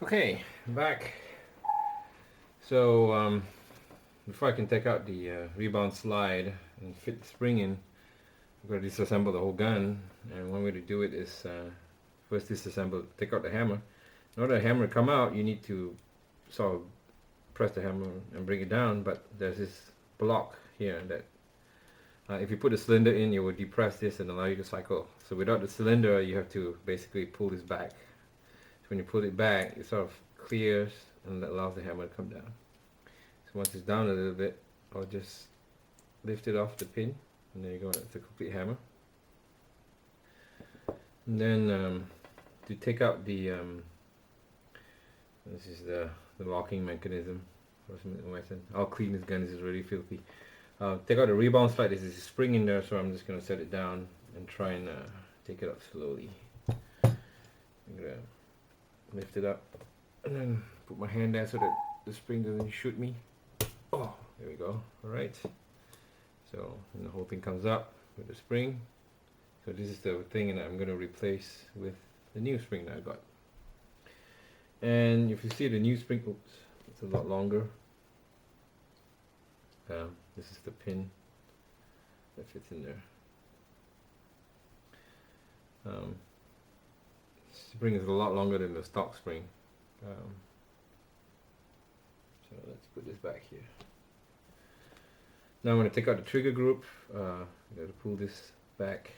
Okay, I'm back. So before I can take out the rebound slide and fit the spring in, I'm going to disassemble the whole gun. And one way to do it is first take out the hammer. In order for the hammer to come out, you need to sort of press the hammer and bring it down. But there's this block here that if you put the cylinder in, it will depress this and allow you to cycle. So without the cylinder, you have to basically pull this back. So when you pull it back, it sort of clears and that allows the hammer to come down. So once it's down a little bit, I'll just lift it off the pin, and there you go, it's a complete hammer. And then to take out the this is the locking mechanism for Smith & Wesson. I'll clean this gun, this is really filthy. Take out the rebound slide. There's a spring in there, so I'm just going to set it down and try and take it out slowly. I'm going to lift it up and then put my hand there so that the spring doesn't shoot me. Oh, there we go. Alright. So, and the whole thing comes up with the spring. So this is the thing that I'm going to replace with the new spring that I got. And if you see the new spring, oops, it's a lot longer. This is the pin that fits in there. Spring is a lot longer than the stock spring. So let's put this back here. Now I'm going to take out the trigger group. I'm going to pull this back.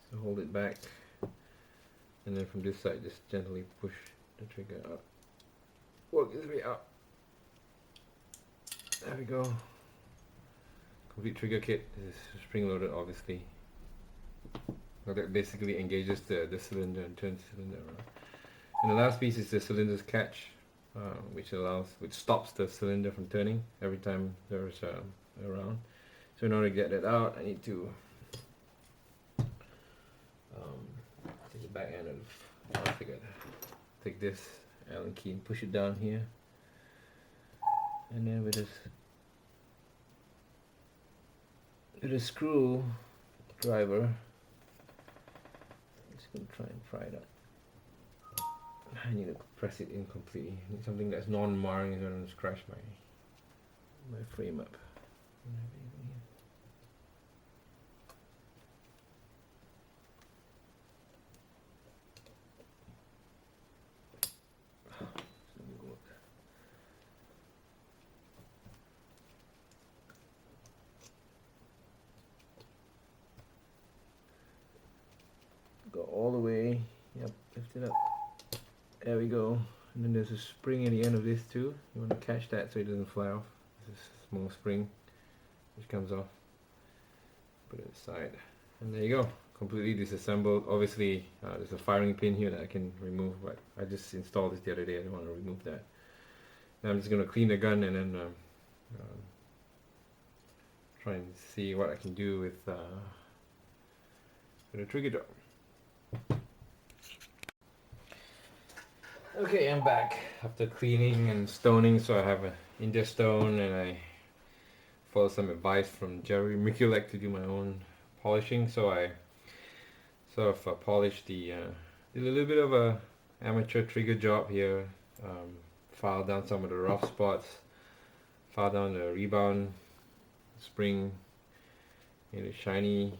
So hold it back. And then from this side, just gently push the trigger out. Work this way out. There we go. Complete trigger kit. This is spring loaded, obviously. So that basically engages the cylinder and turns the cylinder around. And the last piece is the cylinder's catch, which stops the cylinder from turning every time there's a round. So in order to get that out, I need to take the back end of take this Allen key and push it down here, and then with a screw driver, I'm just going to try and pry it up. I need to press it in completely. I need something that's non-marring so I don't scratch my frame up. Go all the way, yep, lift it up. There we go. And then there's a spring at the end of this too. You want to catch that so it doesn't fly off. This is a small spring which comes off. Put it aside. And there you go. Completely disassembled. Obviously there's a firing pin here that I can remove, but I just installed this the other day. I don't want to remove that. Now I'm just going to clean the gun and then try and see what I can do with the trigger drop. Okay, I'm back after cleaning and stoning. So I have an India stone, and I followed some advice from Jerry Miculek to do my own polishing. So I sort of polished did a little bit of a amateur trigger job here. Filed down some of the rough spots, filed down the rebound spring, made it shiny.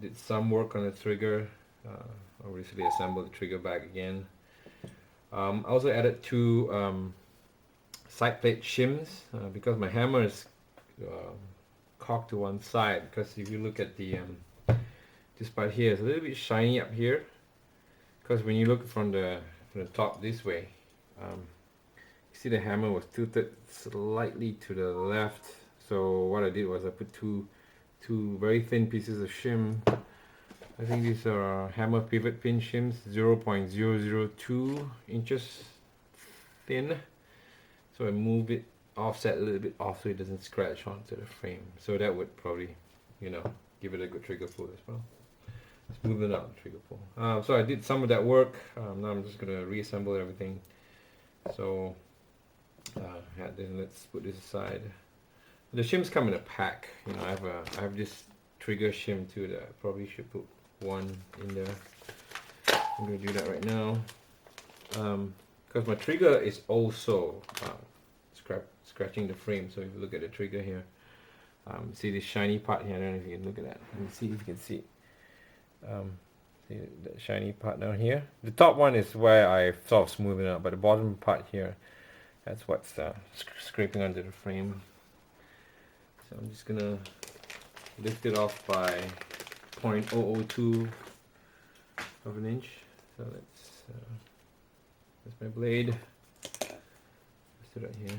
Did some work on the trigger. Obviously assembled the trigger back again. I also added two side plate shims because my hammer is cocked to one side. Because if you look at the this part here, it's a little bit shiny up here. Because when you look from the top this way, you see the hammer was tilted slightly to the left. So what I did was I put two very thin pieces of shim. I think these are hammer pivot pin shims, 0.002 inches thin. So I move it, offset a little bit off so it doesn't scratch onto the frame. So that would probably, give it a good trigger pull as well. Smoothing out the trigger pull. So I did some of that work. Now I'm just gonna reassemble everything. So let's put this aside. The shims come in a pack. I have this trigger shim too that I probably should put one in there. I'm going to do that right now. Because my trigger is also scratching the frame. So if you look at the trigger here, see this shiny part here. I don't know if you can look at that. Let me see if you can see. See the shiny part down here. The top one is where I sort of smooth it out, but the bottom part here, that's what's scraping under the frame. So I'm just gonna lift it off by 0.002 of an inch. So that's my blade. Let's do that here.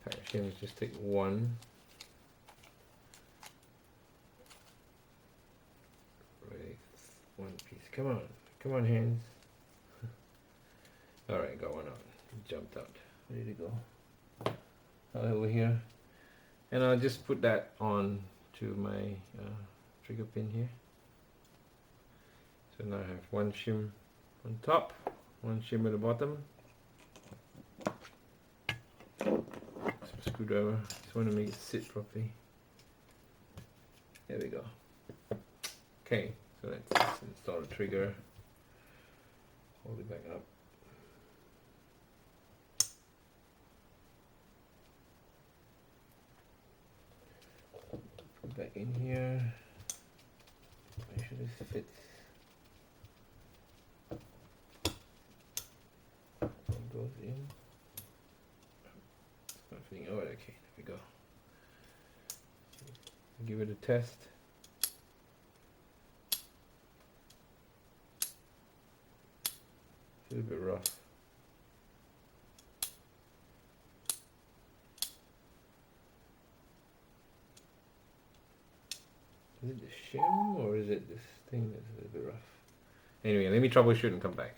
Actually, let's just take one. Right, one piece. Come on, hands. All right, got one out. Jumped out. Ready to go. Over here, and I'll just put that on to my trigger pin here. So now I have one shim on top, one shim at the bottom. Some screwdriver. Just want to make it sit properly. There we go. Okay, so let's install the trigger. Hold it back up. Back in here. Make sure this fits. It goes in. It's not fitting. Oh, okay. There we go. Give it a test. It's a little bit rough. Is it the shim or is it this thing that's a little bit rough? Anyway, let me troubleshoot and come back.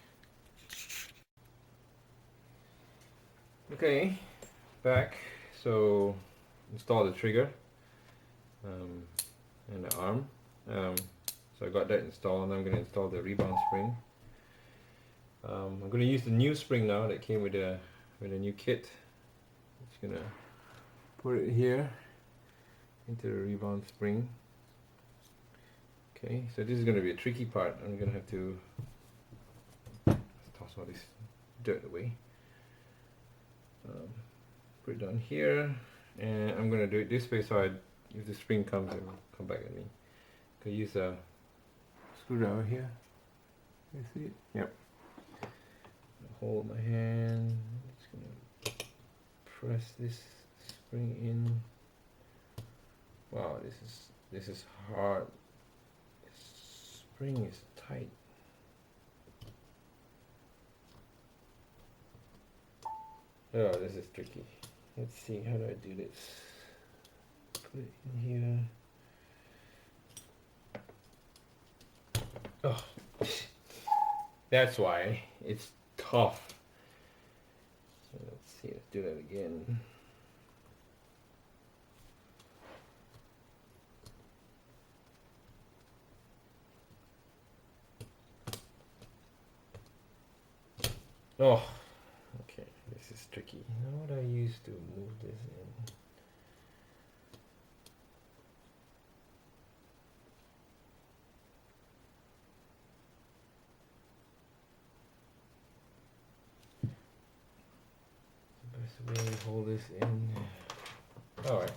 Okay, back. So install the trigger and the arm. So I got that installed, and I'm going to install the rebound spring. I'm going to use the new spring now that came with a new kit. Just going to put it here into the rebound spring. Okay, so this is going to be a tricky part. I'm going to have to toss all this dirt away. Put it down here, and I'm going to do it this way so if the spring comes, it will come back at me. I can use a screwdriver here. You see it? Yep. Hold my hand. Just going to press this spring in. Wow, this is hard. Spring is tight. Oh, this is tricky. Let's see, how do I do this? Put it in here. Oh, that's why it's tough. So let's see, let's do that again. Oh, okay, this is tricky. Now what do I use to move this in? The best way to hold this in. Alright,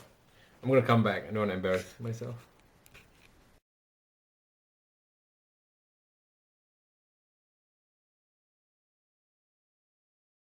I'm gonna come back. I don't want to embarrass myself.